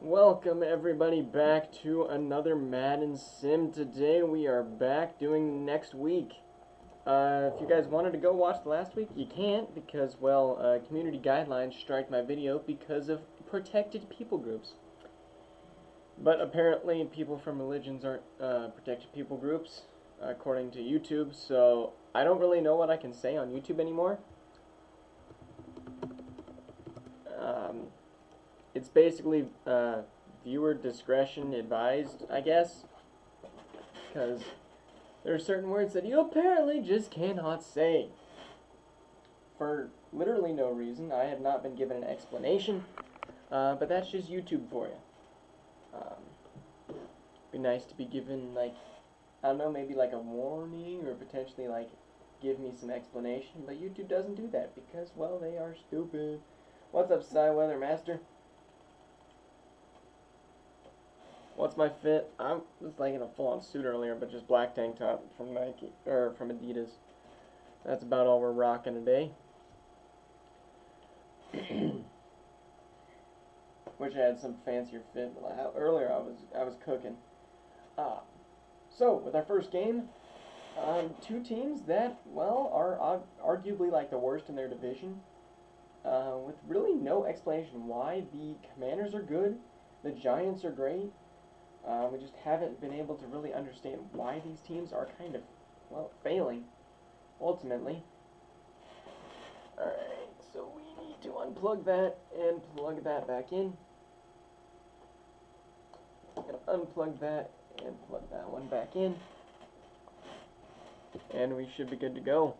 Welcome everybody back to another Madden Sim. Today we are back doing next week. If you guys wanted to go watch the last week, you can't because, well, community guidelines strike my video because of protected people groups. But apparently people from religions aren't protected people groups, according to YouTube, so I don't really know what I can say on YouTube anymore. It's basically viewer discretion advised, I guess, because there are certain words that you apparently just cannot say for literally no reason. I have not been given an explanation, but that's just YouTube for you. Be nice to be given, like, I don't know, maybe like a warning or potentially like give me some explanation, but YouTube doesn't do that because, well, they are stupid. What's up, Cyweather Master? What's my fit? I was like in a full-on suit earlier, but just black tank top from Nike or from Adidas. That's about all we're rocking today. Wish I had some fancier fit. Earlier I was cooking. So with our first game, two teams that, well, are arguably like the worst in their division. With really no explanation why. The Commanders are good, the Giants are great. We just haven't been able to really understand why these teams are kind of, well, failing, ultimately. Alright, so we need to unplug that and plug that back in. And unplug that and plug that one back in. And we should be good to go.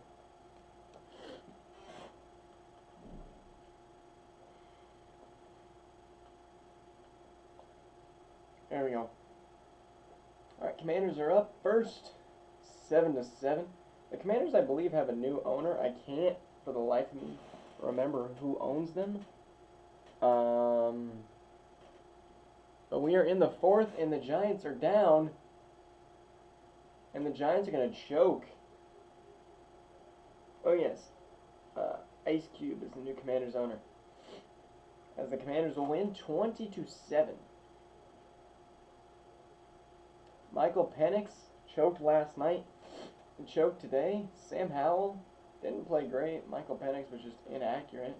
There we go. Alright, Commanders are up first, 7-7. The Commanders, I believe, have a new owner. I can't, for the life of me, remember who owns them. But we are in the fourth, and the Giants are down. And the Giants are going to choke. Oh, yes. Ice Cube is the new Commanders owner. As the Commanders will win 20-7. Michael Penix choked last night and choked today. Sam Howell didn't play great. Michael Penix was just inaccurate.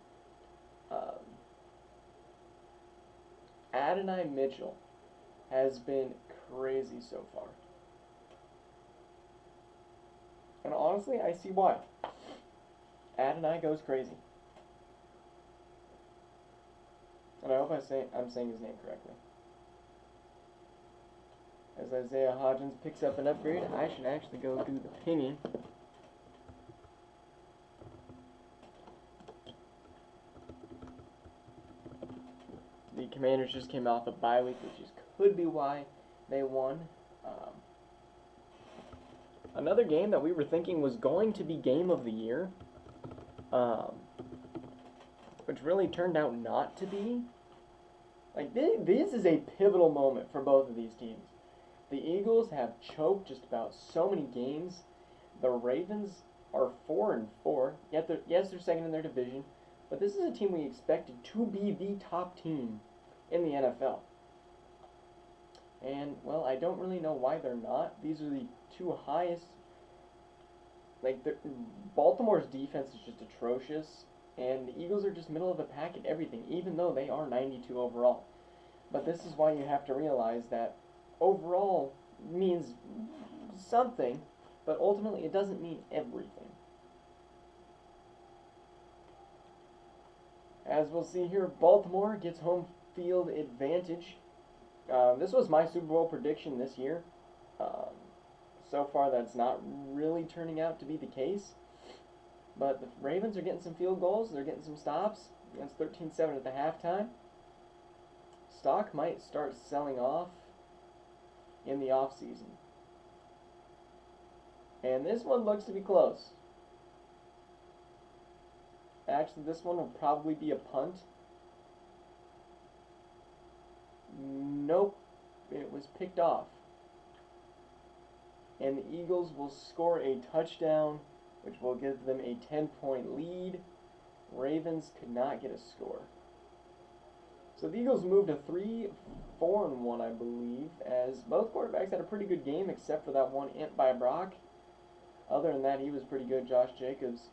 Adonai Mitchell has been crazy so far. And honestly, I see why. Adonai goes crazy. And I hope I'm saying his name correctly. As Isaiah Hodgins picks up an upgrade, I should actually go do the pinging. The Commanders just came off a bye week, which could be why they won. Another game that we were thinking was going to be Game of the Year, which really turned out not to be. Like, this is a pivotal moment for both of these teams. The Eagles have choked just about so many games. The Ravens are 4-4. Yes, they're second in their division, but this is a team we expected to be the top team in the NFL. And, well, I don't really know why they're not. These are the two highest. Like, Baltimore's defense is just atrocious, and the Eagles are just middle of the pack at everything, even though they are 92 overall. But this is why you have to realize that overall means something, but ultimately it doesn't mean everything. As we'll see here, Baltimore gets home field advantage. This was my Super Bowl prediction this year. So far that's not really turning out to be the case. But the Ravens are getting some field goals. They're getting some stops. Against 13-7 at the halftime. Stock might start selling off in the offseason. And this one looks to be close. Actually, this one will probably be a punt. Nope. It was picked off. And the Eagles will score a touchdown, which will give them a 10-point lead. Ravens could not get a score. So the Eagles moved to 3-4-1, I believe, as both quarterbacks had a pretty good game, except for that one int by Brock. Other than that, he was pretty good. Josh Jacobs.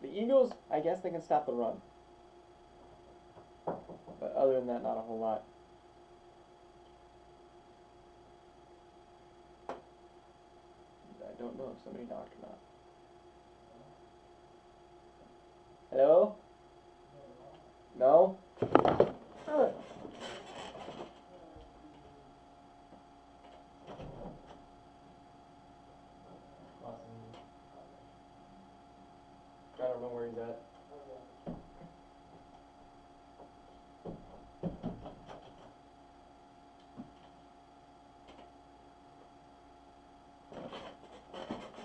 The Eagles, I guess they can stop the run, but other than that, not a whole lot. I don't know if somebody knocked or not. Hello? No? I don't know where he's at.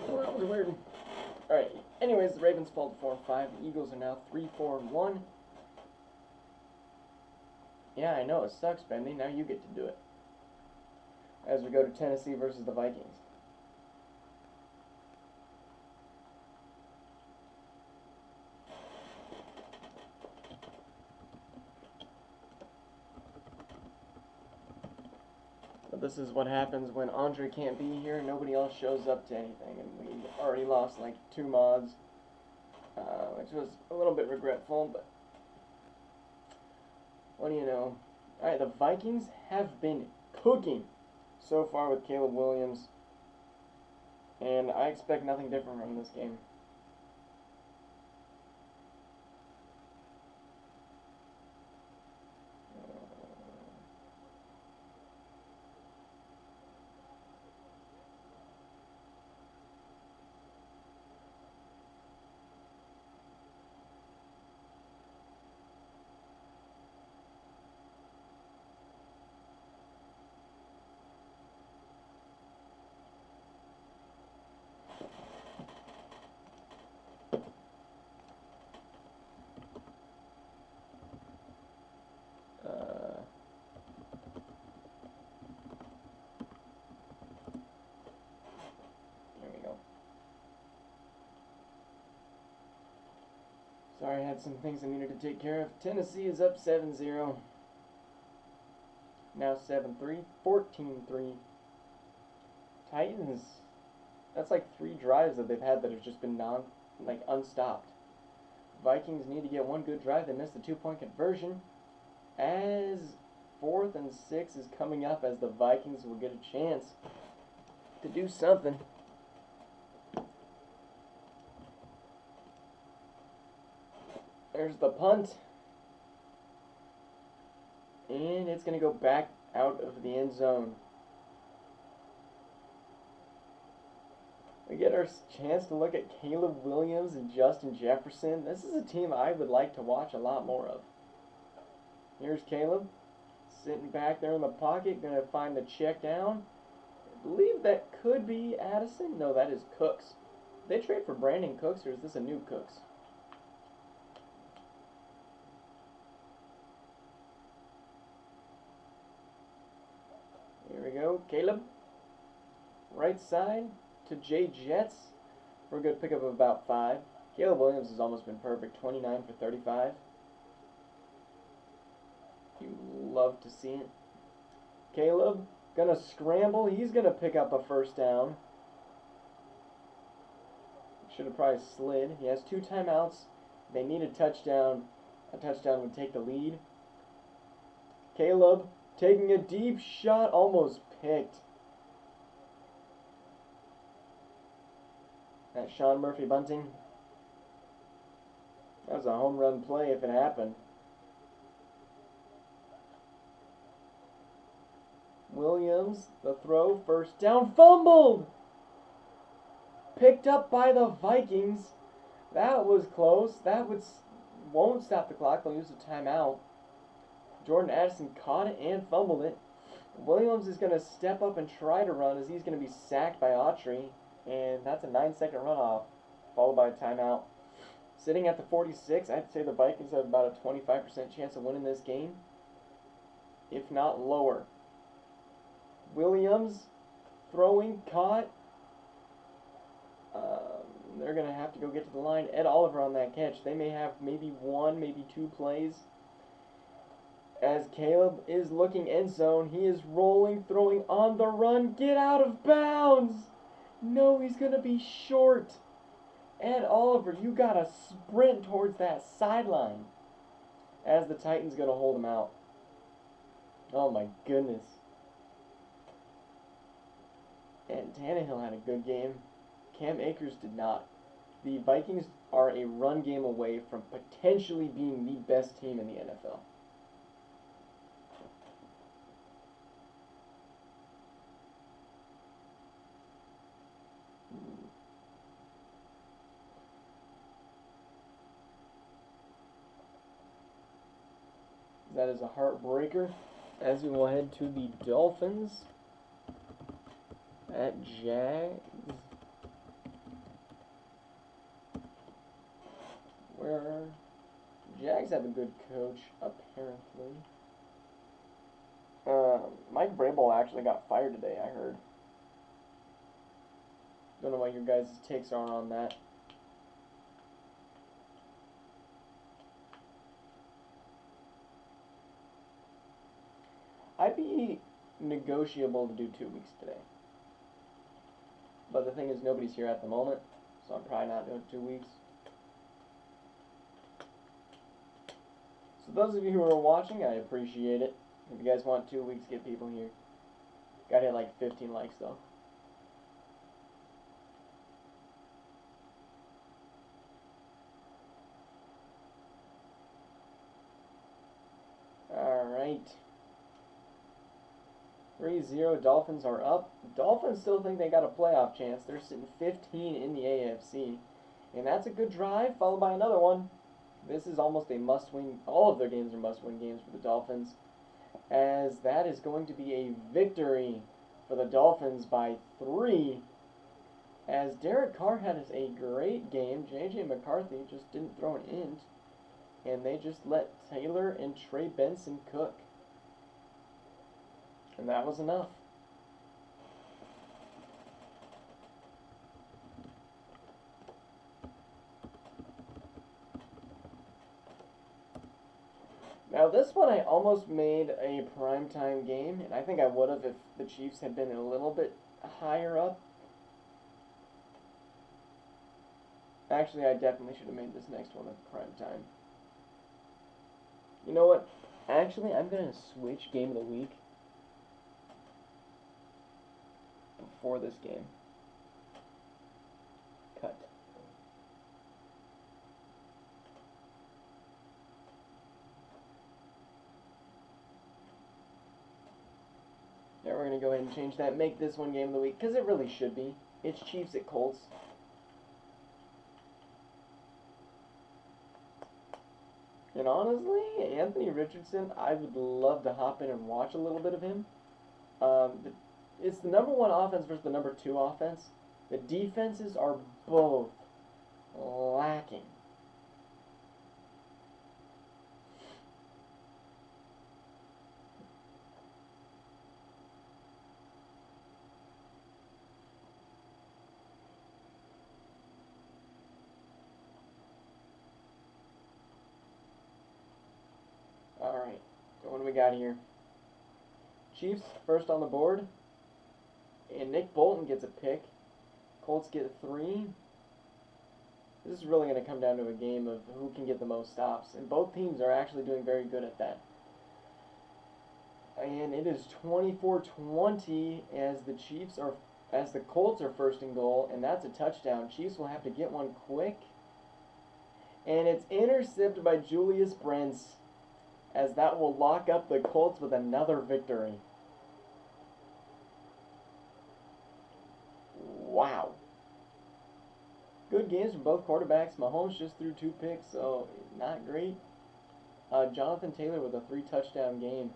Well, that was weird. Alright, anyways, the Ravens fall to 4-5. The Eagles are now 3-4-1. Yeah, I know, it sucks, Bendy. Now you get to do it. As we go to Tennessee versus the Vikings. But this is what happens when Andre can't be here. Nobody else shows up to anything. And we already lost like 2 mods. Which was a little bit regretful, but what do you know? Alright, the Vikings have been cooking so far with Caleb Williams, and I expect nothing different from this game. Sorry, I had some things I needed to take care of. Tennessee is up 7-0. Now 7-3, 14-3. Titans, that's like 3 drives that they've had that have just been unstopped. Vikings need to get one good drive. They missed the 2-point conversion. As 4th and 6 is coming up, as the Vikings will get a chance to do something. There's the punt. And it's going to go back out of the end zone. We get our chance to look at Caleb Williams and Justin Jefferson. This is a team I would like to watch a lot more of. Here's Caleb, sitting back there in the pocket, going to find the check down. I believe that could be Addison. No, that is Cooks. Did they trade for Brandon Cooks, or is this a new Cooks? Here we go, Caleb. Right side to Jay Jets for a good pickup of about 5. Caleb Williams has almost been perfect, 29 for 35. You love to see it. Caleb gonna scramble. He's gonna pick up a first down. Should have probably slid. He has 2 timeouts. They need a touchdown. A touchdown would take the lead. Caleb taking a deep shot, almost picked. That Sean Murphy bunting. That was a home run play if it happened. Williams, the throw, first down, fumbled! Picked up by the Vikings. That was close. That won't stop the clock. They'll use a timeout. Jordan Addison caught it and fumbled it. Williams is going to step up and try to run, as he's going to be sacked by Autry. And that's a 9-second runoff, followed by a timeout. Sitting at the 46, I'd say the Vikings have about a 25% chance of winning this game, if not lower. Williams throwing, caught. They're going to have to go get to the line. Ed Oliver on that catch. They may have maybe 1, maybe 2 plays. As Caleb is looking end zone, he is rolling, throwing on the run. Get out of bounds! No, he's going to be short. Ed Oliver, you got to sprint towards that sideline. As the Titans going to hold him out. Oh my goodness. And Tannehill had a good game. Cam Akers did not. The Vikings are a run game away from potentially being the best team in the NFL. That is a heartbreaker. As we will head to the Dolphins at Jags. Where Jags have a good coach, apparently. Mike Vrabel actually got fired today, I heard. Don't know what your guys' takes are on that. I'd be negotiable to do 2 weeks today. But the thing is, nobody's here at the moment, so I'm probably not doing 2 weeks. So those of you who are watching, I appreciate it. If you guys want 2 weeks, get people here. Gotta hit like 15 likes though. Alright. 3-0, Dolphins are up. Dolphins still think they got a playoff chance. They're sitting 15 in the AFC. And that's a good drive, followed by another one. This is almost a must-win. All of their games are must-win games for the Dolphins, as that is going to be a victory for the Dolphins by 3. As Derek Carr had a great game, J.J. McCarthy just didn't throw an int, and they just let Taylor and Trey Benson cook. And that was enough. Now this one I almost made a primetime game, and I think I would have if the Chiefs had been a little bit higher up. Actually, I definitely should have made this next one a primetime. You know what? Actually, I'm going to switch game of the week before this game. Cut. Now we're going to go ahead and change that. Make this one game of the week, because it really should be. It's Chiefs at Colts. And honestly, Anthony Richardson, I would love to hop in and watch a little bit of him. It's the number 1 offense versus the number 2 offense. The defenses are both lacking. Alright, so what do we got here? Chiefs first on the board. And Nick Bolton gets a pick. Colts get 3. This is really going to come down to a game of who can get the most stops. And both teams are actually doing very good at that. And it is 24-20 as the Colts are first and goal, and that's a touchdown. Chiefs will have to get one quick. And it's intercepted by Julius Brents, as that will lock up the Colts with another victory. Wow. Good games from both quarterbacks. Mahomes just threw 2 picks, so not great. Jonathan Taylor with a 3-touchdown game.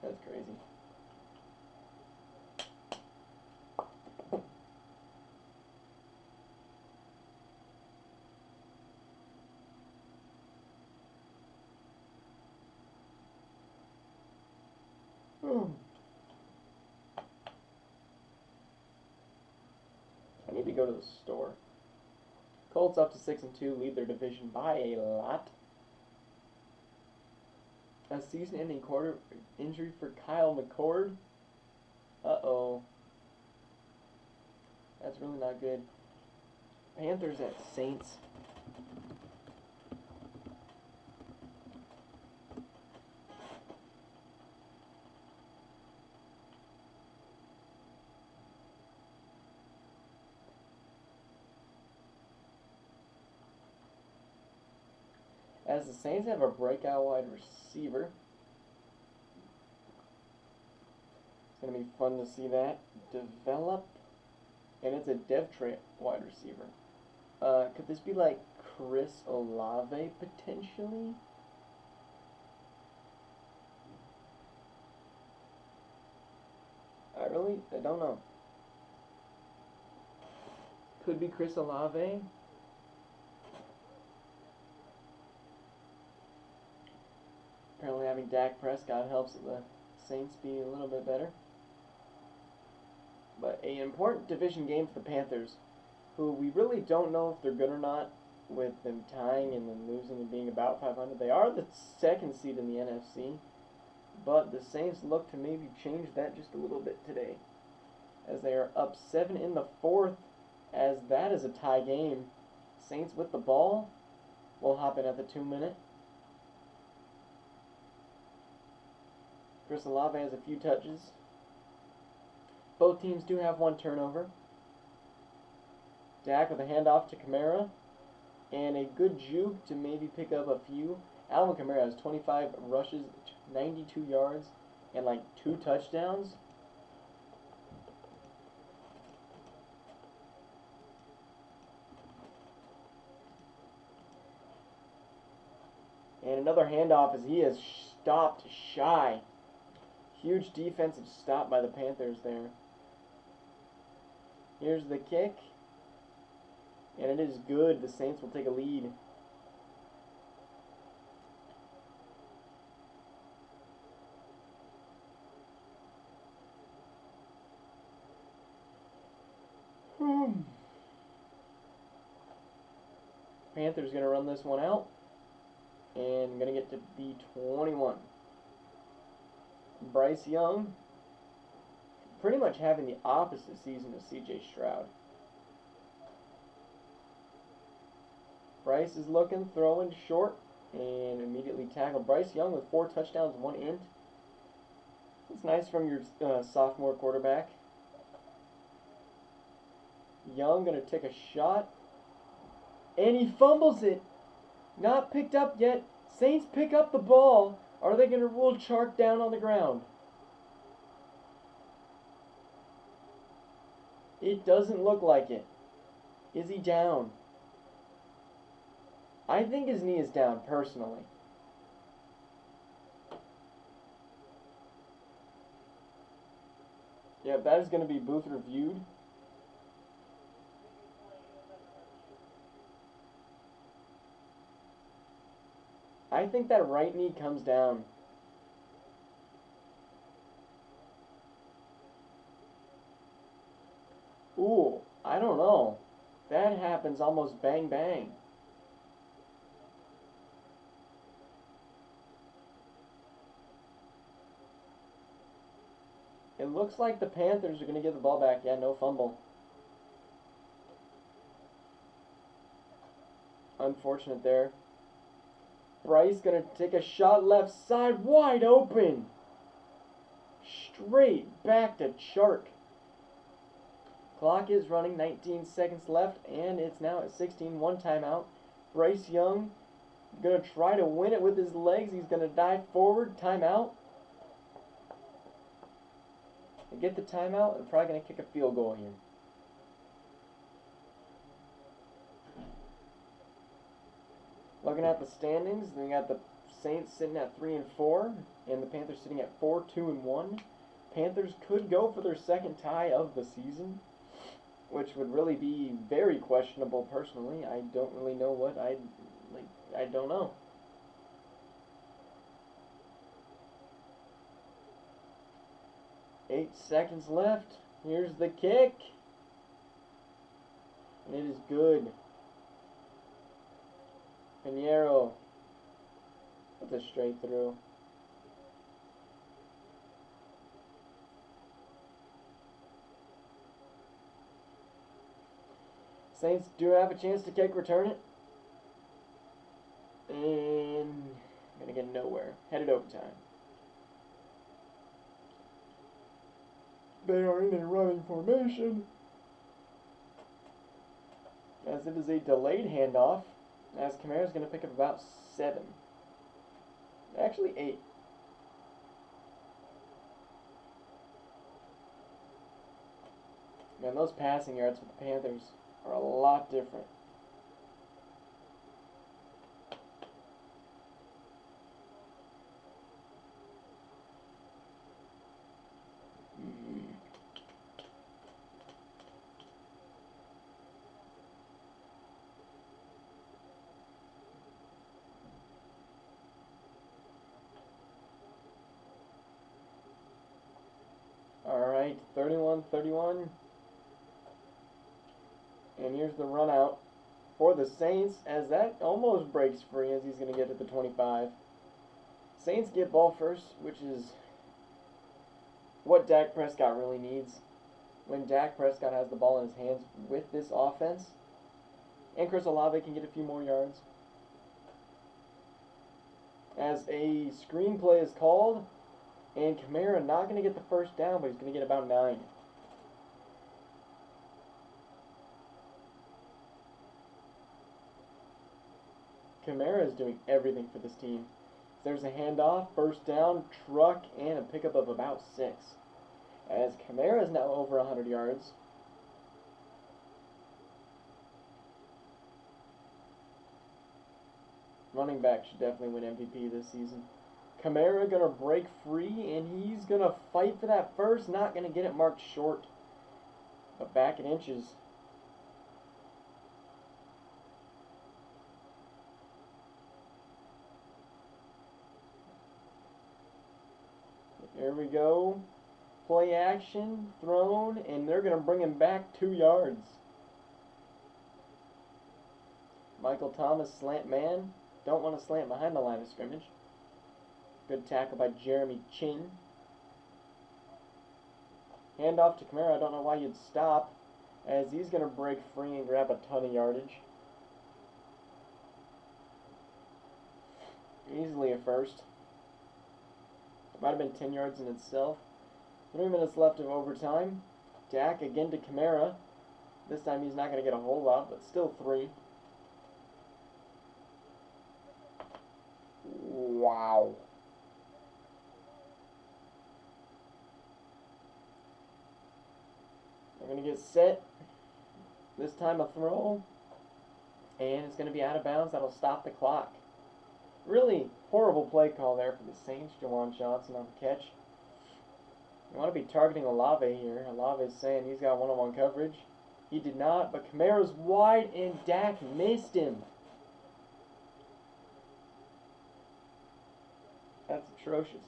That's crazy. I need to go to the store. Colts up to 6-2, lead their division by a lot. A season-ending quarter injury for Kyle McCord. Uh-oh. That's really not good. Panthers at Saints. As the Saints have a breakout wide receiver. It's going to be fun to see that develop. And it's a dev trait wide receiver. Could this be like Chris Olave potentially? I don't know. Could be Chris Olave. Apparently having Dak Prescott helps the Saints be a little bit better. But an important division game for the Panthers, who we really don't know if they're good or not, with them tying and then losing and being about 500. They are the second seed in the NFC, but the Saints look to maybe change that just a little bit today, as they are up 7 in the fourth, as that is a tie game. Saints with the ball. We'll hop in at the 2-minute. Chris Olave has a few touches. Both teams do have one turnover. Dak with a handoff to Kamara. And a good juke to maybe pick up a few. Alvin Kamara has 25 rushes, 92 yards, and like 2 touchdowns. And another handoff as he is stopped shy. Huge defensive stop by the Panthers there. Here's the kick. And it is good. The Saints will take a lead. Panthers going to run this one out. And going to get to the 21. Bryce Young, pretty much having the opposite season of C.J. Stroud. Bryce is looking, throwing short, and immediately tackled. Bryce Young with 4 touchdowns, 1 int. It's nice from your sophomore quarterback. Young going to take a shot, and he fumbles it. Not picked up yet. Saints pick up the ball. Are they going to rule Chark down on the ground? It doesn't look like it. Is he down? I think his knee is down, personally. Yeah, that is going to be booth reviewed. I think that right knee comes down. Ooh, I don't know. That happens almost bang bang. It looks like the Panthers are going to get the ball back. Yeah, no fumble. Unfortunate there. Bryce going to take a shot left side, wide open. Straight back to Chark. Clock is running, 19 seconds left, and it's now at 16. 1 timeout. Bryce Young going to try to win it with his legs. He's going to dive forward. Timeout. They get the timeout and probably going to kick a field goal here. Looking at the standings, we got the Saints sitting at 3-4, and the Panthers sitting at 4-2-1. Panthers could go for their second tie of the season, which would really be very questionable personally. I don't really know what I'd like. I don't know. Eight seconds left. Here's the kick. And it is good. Pinheiro. That's a straight through. Saints do have a chance to kick return it. And gonna get nowhere. Headed overtime. They are in a running formation. As it is a delayed handoff. As Kamara's gonna pick up about 7. Actually 8. Man, those passing yards for the Panthers are a lot different. Alright, 31-31. And here's the run out for the Saints as that almost breaks free as he's going to get to the 25. Saints get ball first, which is what Dak Prescott really needs. When Dak Prescott has the ball in his hands with this offense, and Chris Olave can get a few more yards. As a screenplay is called, and Kamara not going to get the first down, but he's going to get about 9. Kamara is doing everything for this team. There's a handoff, first down, truck, and a pickup of about 6. As Kamara is now over 100 yards. Running back should definitely win MVP this season. Kamara gonna break free, and he's gonna fight for that first. Not gonna get it marked short, but back in inches. There we go. Play action, thrown, and they're gonna bring him back 2 yards. Michael Thomas slant man. Don't want to slant behind the line of scrimmage. Good tackle by Jeremy Chin. Handoff to Kamara. I don't know why you'd stop, as he's going to break free and grab a ton of yardage. Easily a first. Might have been 10 yards in itself. 3 minutes left of overtime. Dak again to Kamara. This time he's not going to get a whole lot, but still 3. Wow. They're going to get set. This time a throw. And it's going to be out of bounds. That'll stop the clock. Really horrible play call there for the Saints. Jawan Johnson on the catch. You want to be targeting Olave here. Olave is saying he's got one-on-one coverage. He did not, but Kamara's wide and Dak missed him. That's atrocious.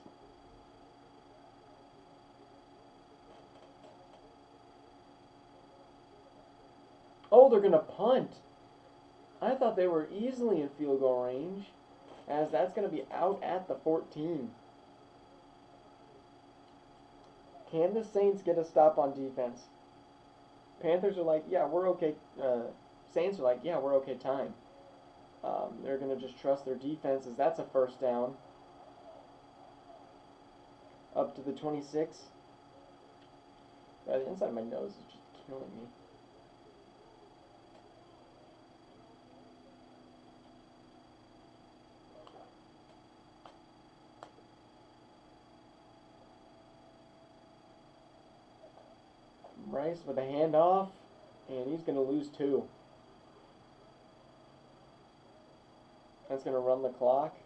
Oh, they're going to punt. I thought they were easily in field goal range, as that's going to be out at the 14. Can the Saints get a stop on defense? Panthers are like, yeah, we're okay. Saints are like, yeah, we're okay time. They're going to just trust their defense, as that's a first down. Up to the 26. The inside of my nose is just killing me. Rice with a handoff, and he's going to lose 2. That's going to run the clock.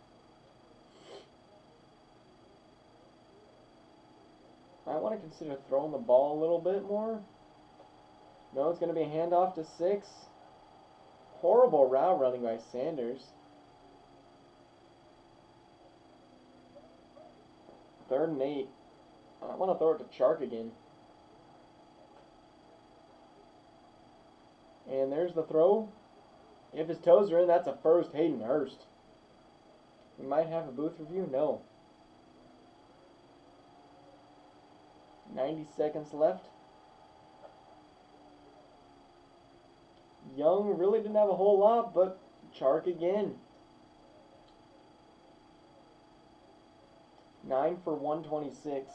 I want to consider throwing the ball a little bit more. No, it's going to be a handoff to 6. Horrible route running by Sanders. 3rd and 8. I want to throw it to Chark again. And there's the throw. If his toes are in, that's a first. Hayden Hurst. We might have a booth review. No. 90 seconds left. Young really didn't have a whole lot, but Chark again. 9 for 126.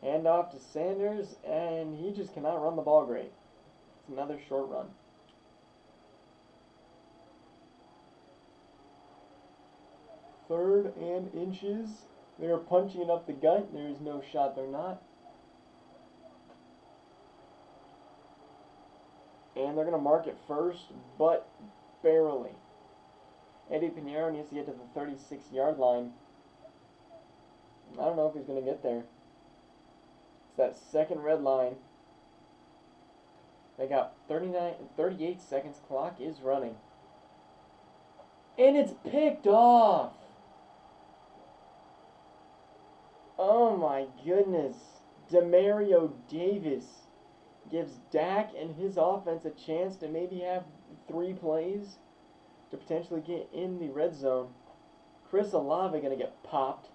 Hand off to Sanders, and he just cannot run the ball great. It's another short run. Third and inches. They're punching it up the gut. There is no shot they're not. And they're going to mark it first, but barely. Eddie Pinheiro needs to get to the 36-yard line. I don't know if he's going to get there. It's that second red line. They got 38 seconds. Clock is running. And it's picked off. Oh my goodness. Demario Davis gives Dak and his offense a chance to maybe have 3 plays to potentially get in the red zone. Chris Olave going to get popped.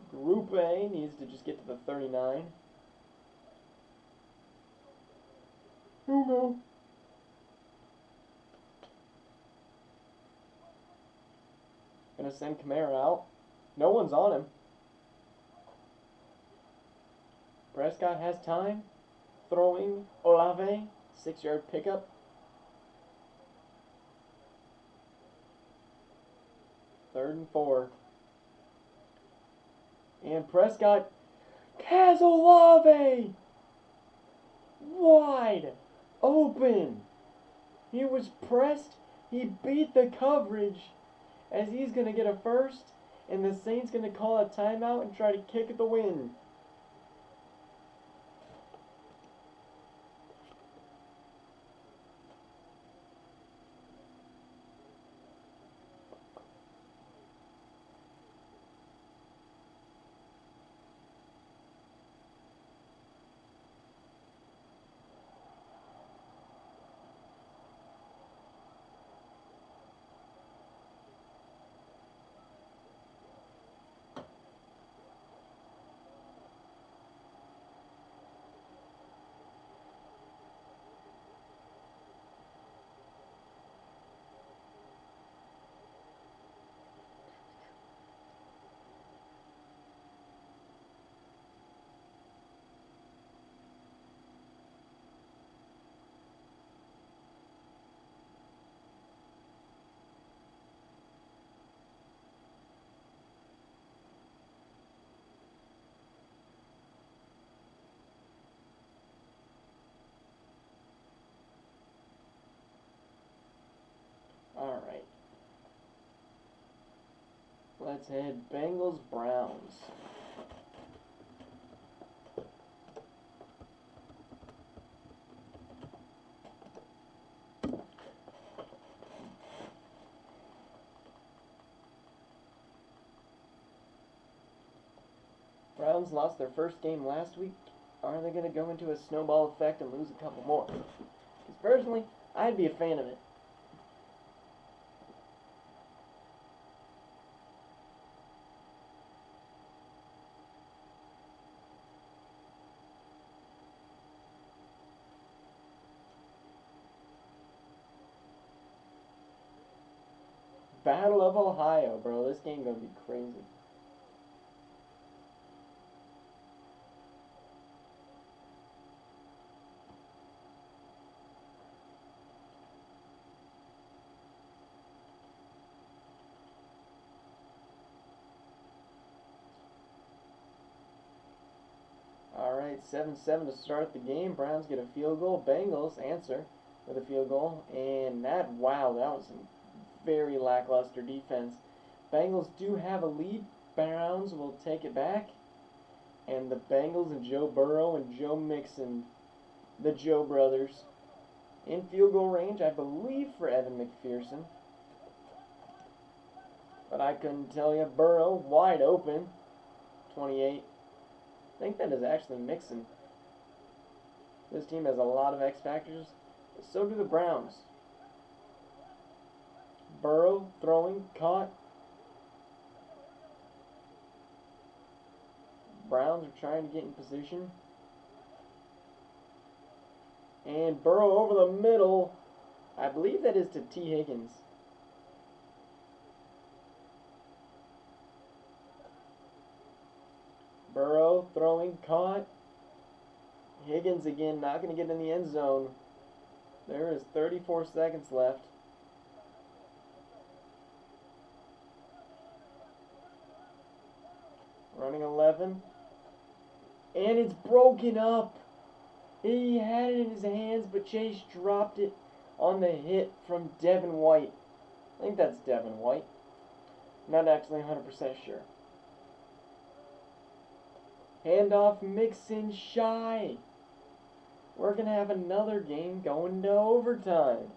Group A needs to just get to the 39. Hugo. Gonna send Kamara out. No one's on him. Prescott has time. Throwing Olave. 6-yard pickup. Third and 4. And Prescott has Olave wide open. He was pressed. He beat the coverage as he's going to get a first. And the Saints going to call a timeout and try to kick the win. Alright. Let's head Bengals Browns. Browns lost their first game last week. Are they going to go into a snowball effect and lose a couple more? Because personally, I'd be a fan of it. Battle of Ohio, bro. This game gonna be crazy. Alright, 7-7 to start the game. Browns get a field goal. Bengals answer with a field goal. And that was some very lackluster defense. Bengals do have a lead. Browns will take it back. And the Bengals and Joe Burrow and Joe Mixon, the Joe brothers, in field goal range, I believe, for Evan McPherson. But I couldn't tell you. Burrow wide open. 28. think that is actually Mixon. This team has a lot of X factors. So do the Browns. Burrow throwing, caught. Browns are trying to get in position. And Burrow over the middle. I believe that is to T. Higgins. Burrow throwing, caught. Higgins again, not going to get in the end zone. There is 34 seconds left. Running 11. And it's broken up. He had it in his hands, but Chase dropped it on the hit from Devin White. I think that's Devin White. Not actually 100% sure. Handoff, Mixon, shy. We're going to have another game going to overtime.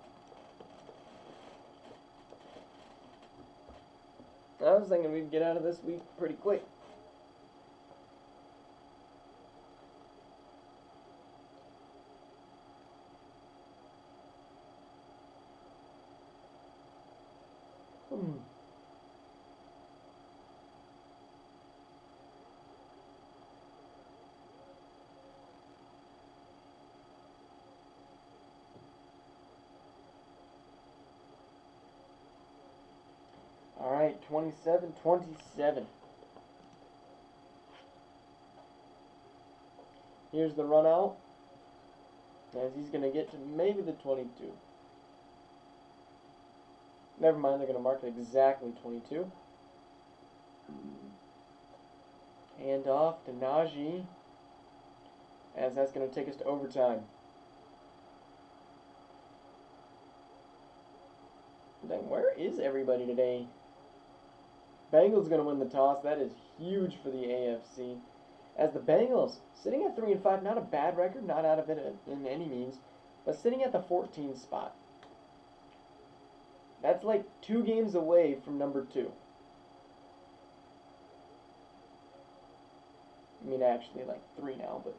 I was thinking we'd get out of this week pretty quick. Alright, 27-27. Here's the run out. As he's going to get to maybe the 22. Never mind, they're going to mark it exactly 22. Hand off to Najee. As that's going to take us to overtime. Dang, where is everybody today? Bengals going to win the toss. That is huge for the AFC. As the Bengals, sitting at 3-5, not a bad record, not out of it in any means, but sitting at the 14th spot. That's like 2 games away from number 2. I mean, actually, like 3 now, but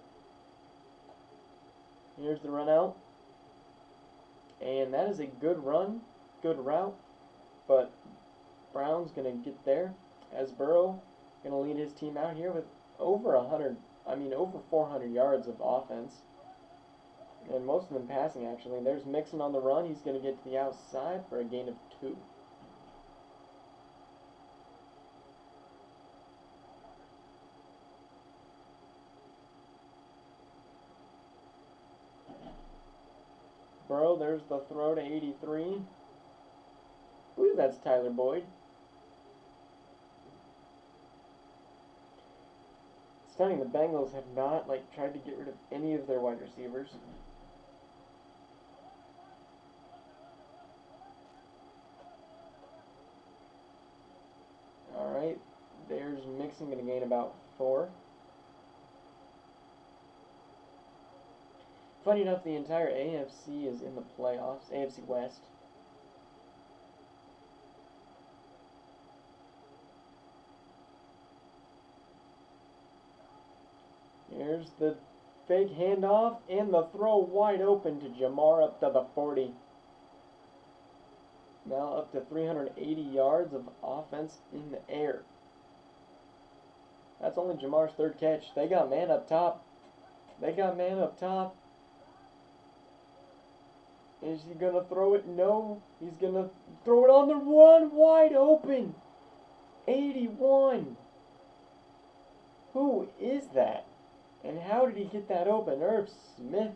here's the run out. And that is a good run, good route, but Brown's going to get there as Burrow going to lead his team out here with over 400 yards of offense. And most of them passing, actually. There's Mixon on the run. He's going to get to the outside for a gain of 2. Burrow, there's the throw to 83. I believe that's Tyler Boyd. Stunning, the Bengals have not tried to get rid of any of their wide receivers. Alright, there's Mixon, going to gain about 4. Funny enough, the entire AFC is in the playoffs, AFC West. Here's the fake handoff and the throw wide open to Jamar up to the 40. Now up to 380 yards of offense in the air. That's only Jamar's 3rd catch. They got man up top. Is he going to throw it? No. He's going to throw it on the run wide open. 81. Who is that? And how did he get that open? Irv Smith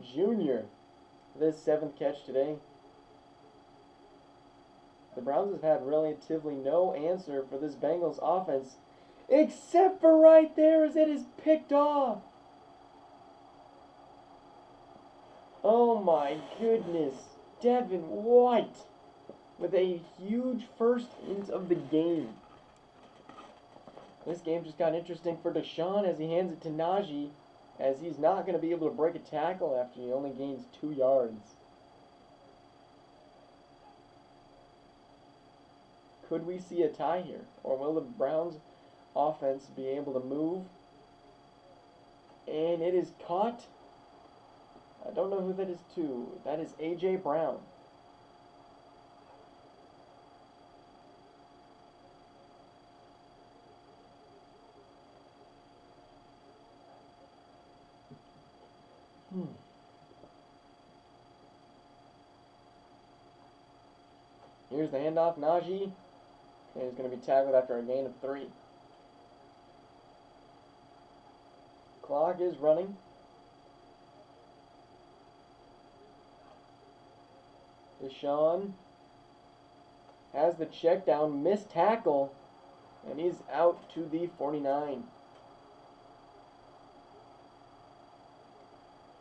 Jr. This 7th catch today. The Browns have had relatively no answer for this Bengals offense, except for right there as it is picked off. Oh my goodness. Devin White with a huge first hint of the game. This game just got interesting for Deshaun as he hands it to Najee, as he's not going to be able to break a tackle after he only gains 2 yards. Could we see a tie here? Or will the Browns offense be able to move And it is caught. I don't know who that is to. That is A.J. Brown. Here's the handoff, Najee. And he's going to be tackled after a gain of 3. Clock is running. Deshaun has the check down, missed tackle, and he's out to the 49.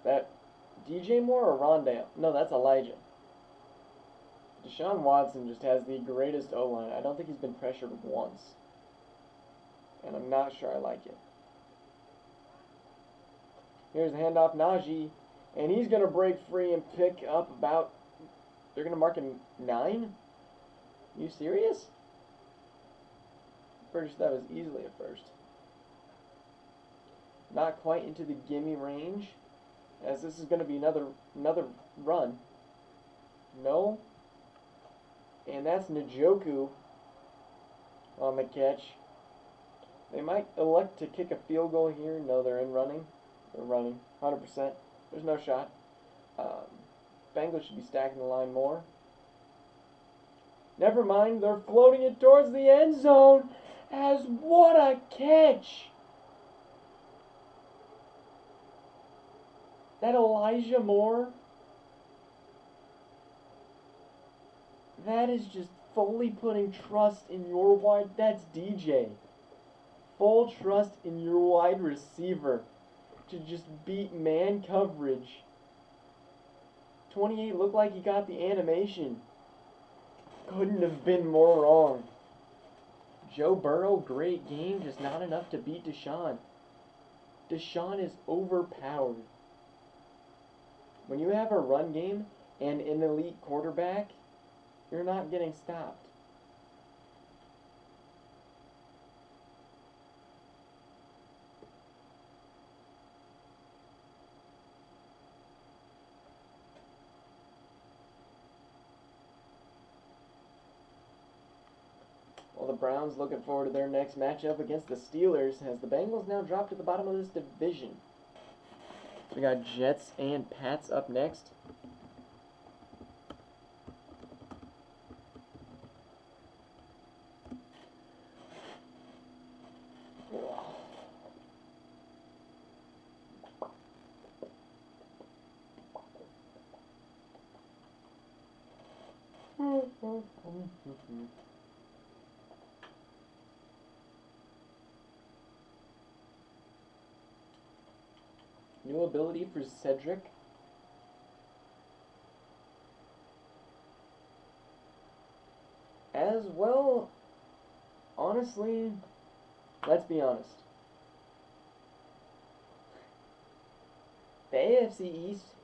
That DJ Moore or Rondale? No, that's Elijah. Deshaun Watson just has the greatest O-line. I don't think he's been pressured once. And I'm not sure I like it. Here's the handoff, Najee. And he's going to break free and pick up about... They're going to mark him 9? You serious? Pretty sure that was easily a first. Not quite into the gimme range. As this is going to be another run. No. And that's Njoku on the catch. They might elect to kick a field goal here. No, they're in running. They're running. 100%. There's no shot. Bengals should be stacking the line more. Never mind. They're floating it towards the end zone. As what a catch! That Elijah Moore. That is just fully putting trust in your wide... That's DJ. Full trust in your wide receiver to just beat man coverage. 28 looked like he got the animation. Couldn't have been more wrong. Joe Burrow, great game, just not enough to beat Deshaun. Deshaun is overpowered. When you have a run game and an elite quarterback, you're not getting stopped. Well, the Browns looking forward to their next matchup against the Steelers as the Bengals now drop to the bottom of this division. We got Jets and Pats up next. New ability for Cedric. As well, honestly, let's be honest. The AFC East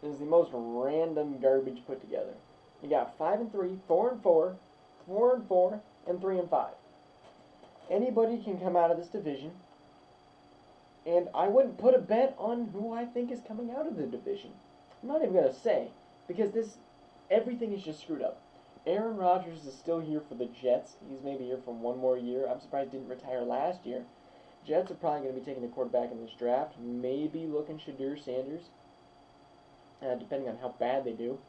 is the most random garbage put together. You got 5-3, 4-4, 4-4, and 3-5. Anybody can come out of this division. And I wouldn't put a bet on who I think is coming out of the division. I'm not even going to say, because everything is just screwed up. Aaron Rodgers is still here for the Jets. He's maybe here for one more year. I'm surprised he didn't retire last year. Jets are probably going to be taking a quarterback in this draft. Maybe looking Shadur Sanders, depending on how bad they do.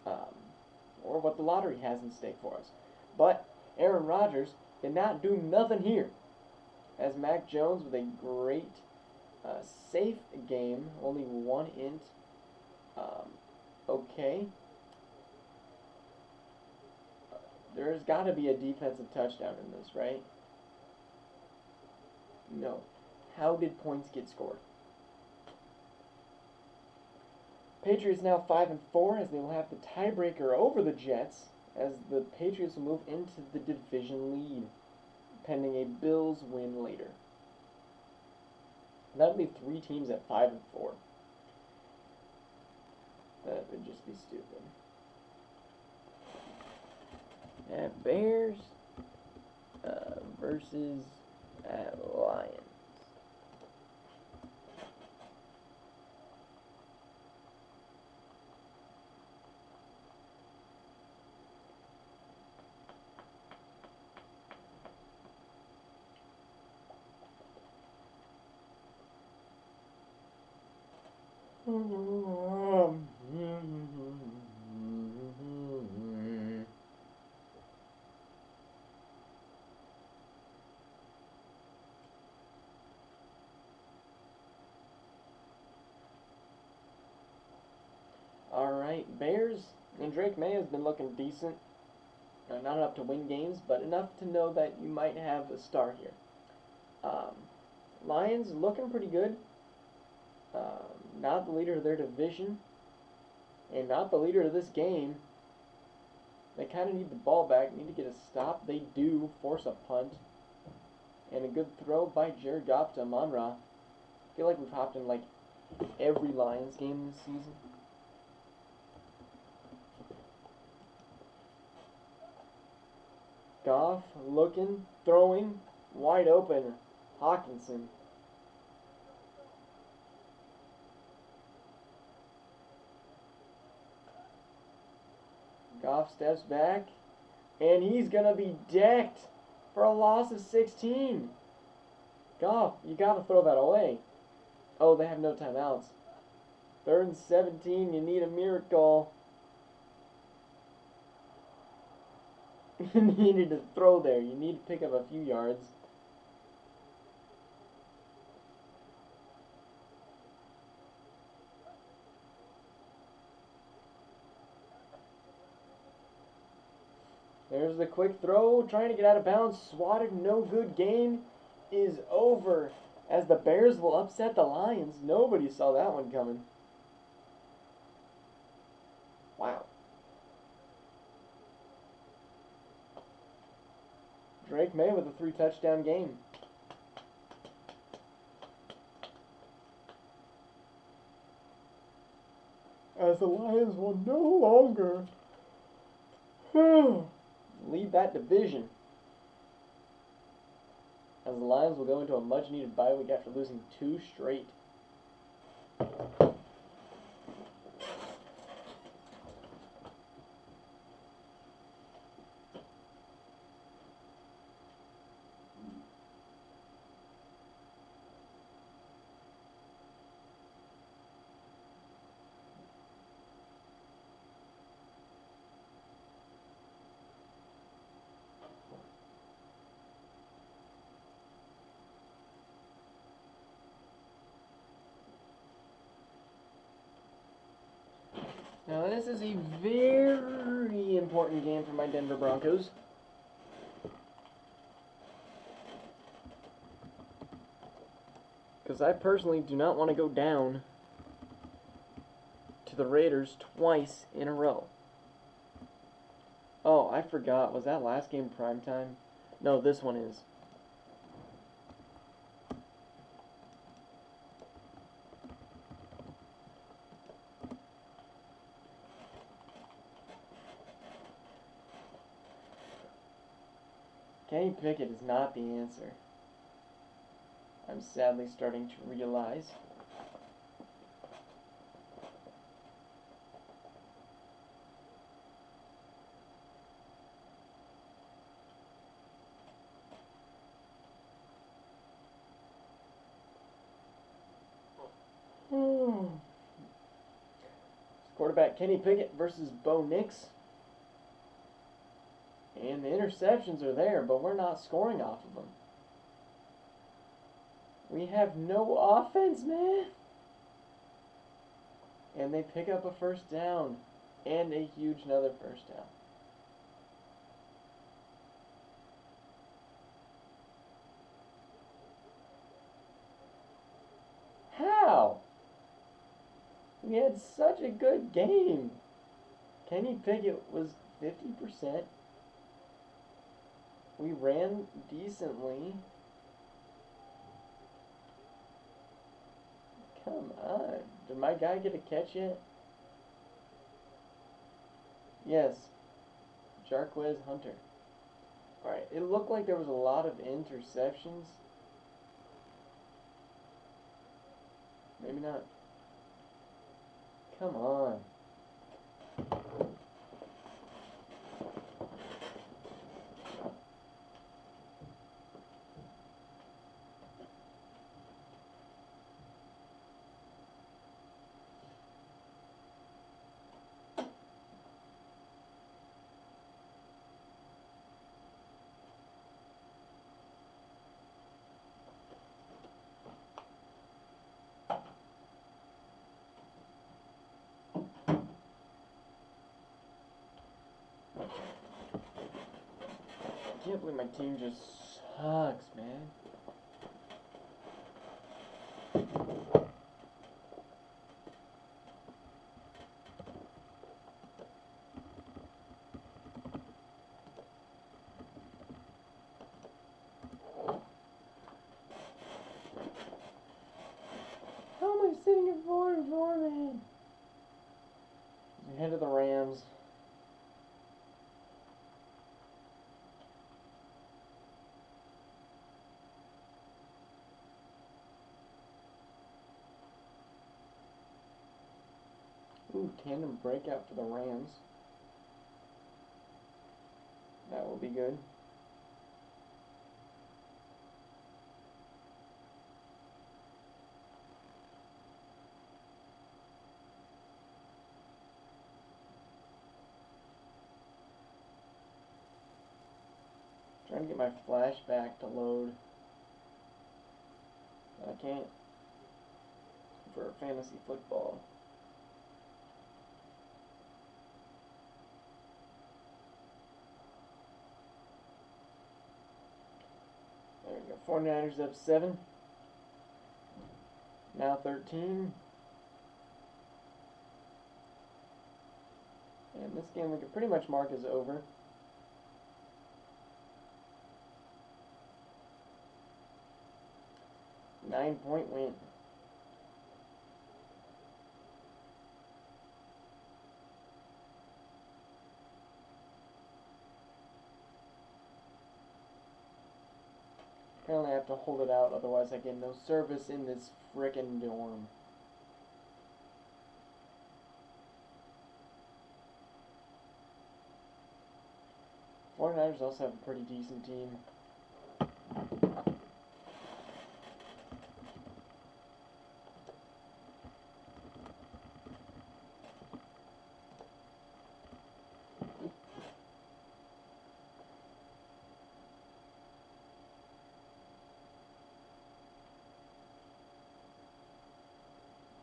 Or what the lottery has in stake for us. But Aaron Rodgers did not do nothing here. As Mac Jones with a great, safe game, only 1 int. Okay. There's got to be a defensive touchdown in this, right? No. How did points get scored? Patriots now 5-4 as they will have the tiebreaker over the Jets as the Patriots will move into the division lead, pending a Bills win later. That would be 3 teams at 5-4. That would just be stupid. Bears versus Lions. Alright, Bears and Drake May has been looking decent. Not enough to win games, but enough to know that you might have a star here. Um, Lions looking pretty good. Not the leader of their division, and not the leader of this game. They kind of need the ball back, need to get a stop. They do force a punt. And a good throw by Jared Goff to Amon-Ra. I feel like we've hopped in like every Lions game this season. Goff looking, throwing, wide open. Hawkinson. Goff steps back, and he's going to be decked for a loss of 16. Goff, you got to throw that away. Oh, they have no timeouts. 3rd and 17, you need a miracle. You needed to throw there. You need to pick up a few yards. There's the quick throw, trying to get out of bounds, swatted, no good. Game is over as the Bears will upset the Lions. Nobody saw that one coming. Wow. Drake May with a 3-touchdown game. As the Lions will no longer lead that division. As the Lions will go into a much-needed bye week after losing 2 straight. Now this is a very important game for my Denver Broncos. Because I personally do not want to go down to the Raiders twice in a row. Oh, I forgot. Was that last game primetime? No, this one is. Kenny Pickett is not the answer. I'm sadly starting to realize. Quarterback Kenny Pickett versus Bo Nix. And the interceptions are there, but we're not scoring off of them. We have no offense, man. And they pick up a 1st down. And a huge another 1st down. How? We had such a good game. Kenny Pickett was 50%. We ran decently. Come on. Did my guy get a catch yet? Yes. Jarquez Hunter. Alright, it looked like there was a lot of interceptions. Maybe not. Come on. I can't believe my team just sucks, man. How am I sitting at 4-4, man? Ahead of the Rams. Ooh, tandem breakout for the Rams. That will be good. Trying to get my flashback to load. I can't. For fantasy football. There we go. 49ers up 7. Now 13. And this game we can pretty much mark as over. Nine-point win. Apparently I have to hold it out, otherwise I get no service in this frickin' dorm. Fortnite also have a pretty decent team.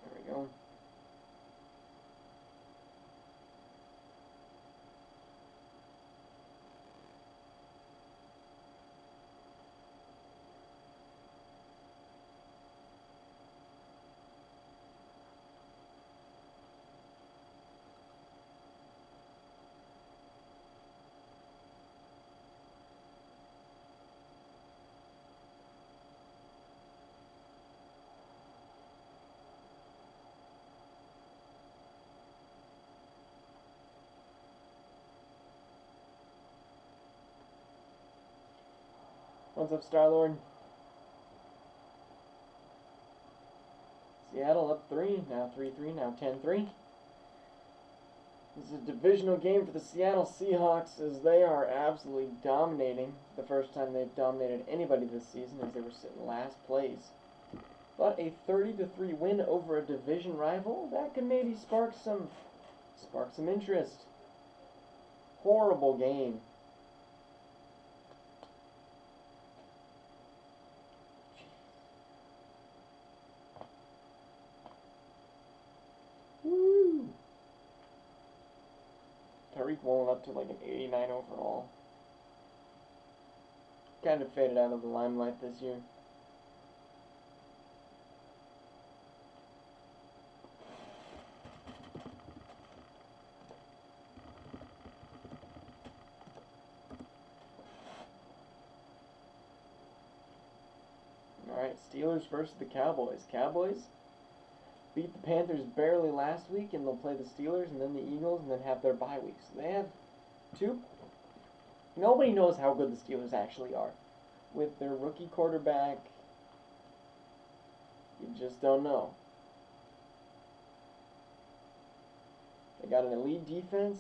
There we go. What's up, Star-Lord? Seattle up 3, now 3-3, now 10-3. This is a divisional game for the Seattle Seahawks as they are absolutely dominating. The first time they've dominated anybody this season as they were sitting last place. But a 30-3 win over a division rival, that could maybe spark some interest. Horrible game. Woo! Tariq Woolen up to like an 89 overall. Kind of faded out of the limelight this year. Alright, Steelers versus the Cowboys. Cowboys beat the Panthers barely last week, and they'll play the Steelers and then the Eagles and then have their bye weeks. So they have two. Nobody knows how good the Steelers actually are. With their rookie quarterback, you just don't know. They got an elite defense,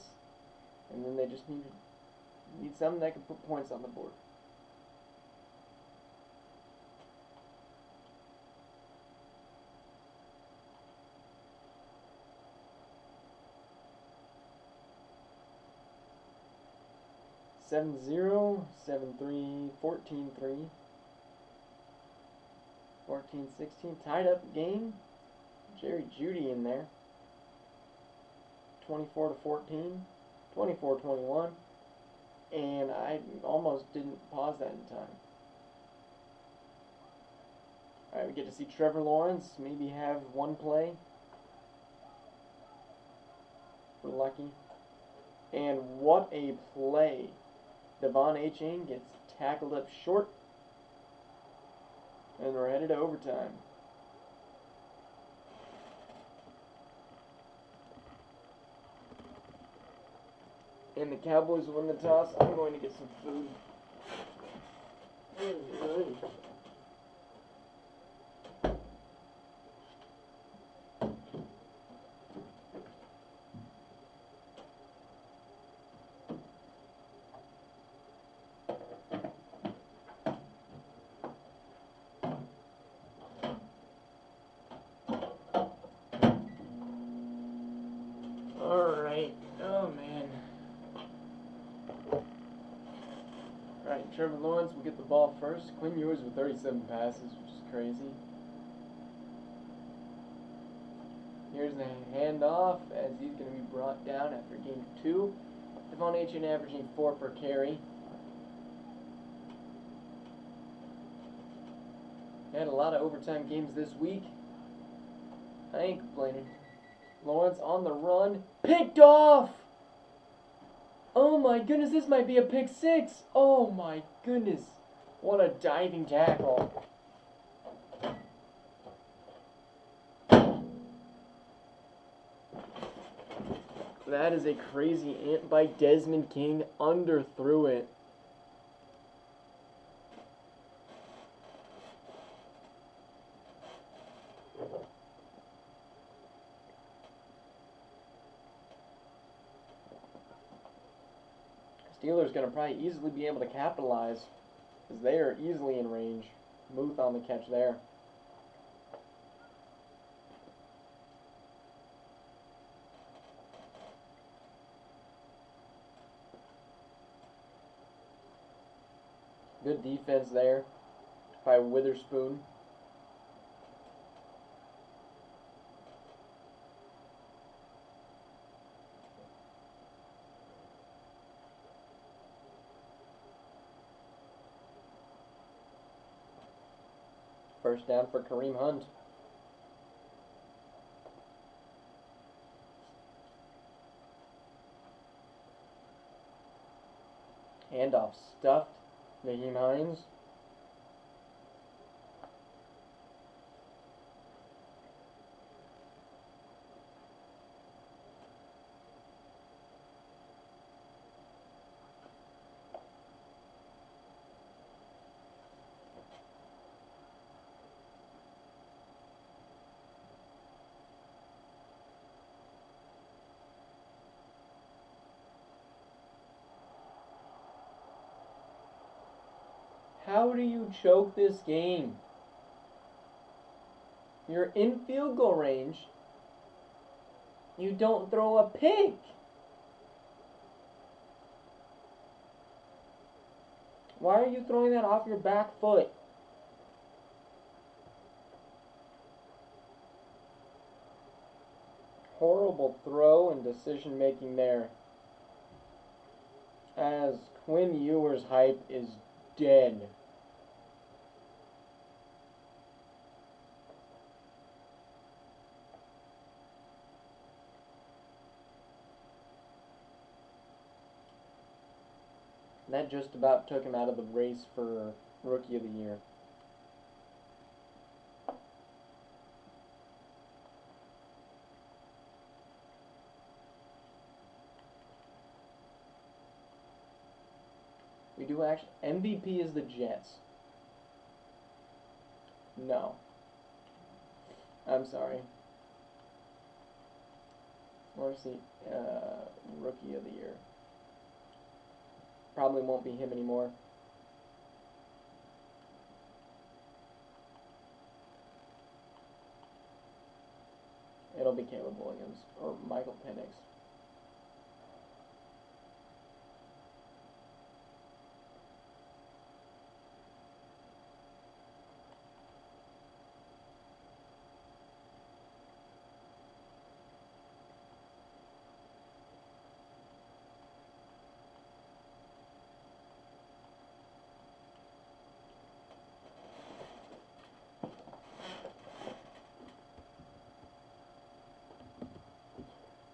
and then they just need something that can put points on the board. 7-0, 7-3, 14-3, 14-16. Tied up game. Jerry Jeudy in there. 24-14, 24-21, and I almost didn't pause that in time. Alright, we get to see Trevor Lawrence maybe have one play. We're lucky. And what a play. Devon Achane gets tackled up short. And we're headed to overtime. And the Cowboys win the toss. I'm going to get some food. Alright. Oh, man. Alright, Trevor Lawrence will get the ball first. Quinn Ewers with 37 passes, which is crazy. Here's the handoff as he's going to be brought down after game 2. Devon Achane averaging 4 per carry. Had a lot of overtime games this week. I ain't complaining. Lawrence on the run. Picked off! Oh my goodness, this might be a pick 6. Oh my goodness. What a diving tackle. That is a crazy ant by Desmond King. Underthrew it. Steelers going to probably easily be able to capitalize because they are easily in range. Muth on the catch there. Good defense there by Witherspoon. First down for Kareem Hunt. Handoff stuffed. Naheem Hines. How do you choke this game? You're in field goal range. You don't throw a pick. Why are you throwing that off your back foot? Horrible throw and decision making there. As Quinn Ewers' hype is dead. That just about took him out of the race for Rookie of the Year. We do actually... MVP is the Jets. No. I'm sorry. Where's the Rookie of the Year? Probably won't be him anymore. It'll be Caleb Williams or Michael Penix.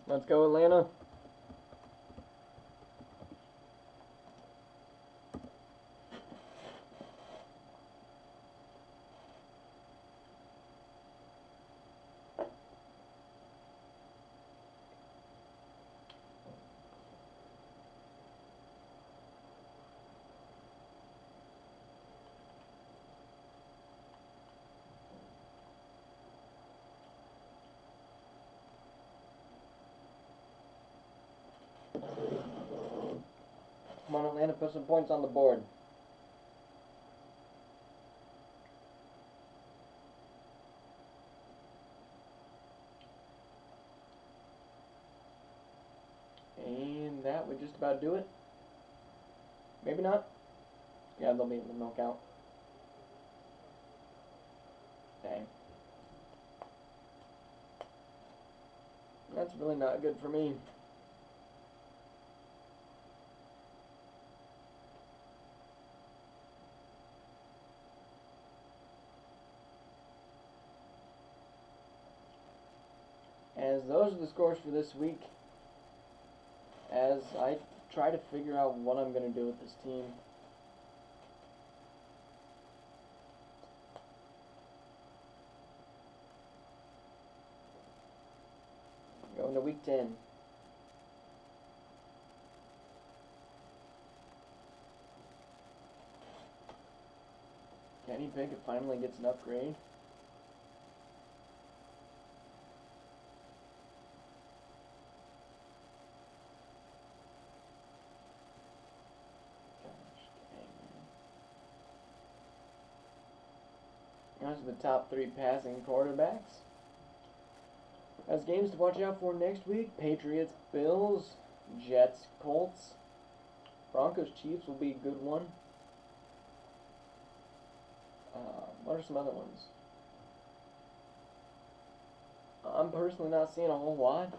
Let's go, Atlanta. Come on, Atlanta, put some points on the board. And that would just about do it. Maybe not. Yeah, they'll be able to milk out. Dang. That's really not good for me. As those are the scores for this week, as I try to figure out what I'm going to do with this team. Going to week 10. Kenny Pickett finally gets an upgrade. Those are the top 3 passing quarterbacks. As games to watch out for next week: Patriots, Bills, Jets, Colts, Broncos, Chiefs will be a good one. What are some other ones? I'm personally not seeing a whole lot.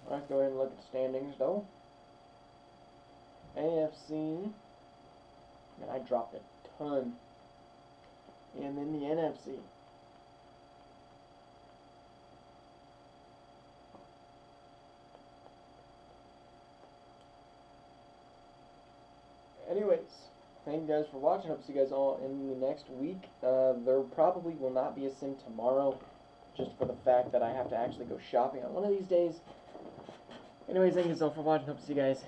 Let's go ahead and look at the standings, though. AFC, man, I dropped a ton. And then the NFC. Anyways, thank you guys for watching. Hope to see you guys all in the next week. There probably will not be a sim tomorrow, just for the fact that I have to actually go shopping on one of these days. Anyways, thank you so for watching. Hope to see you guys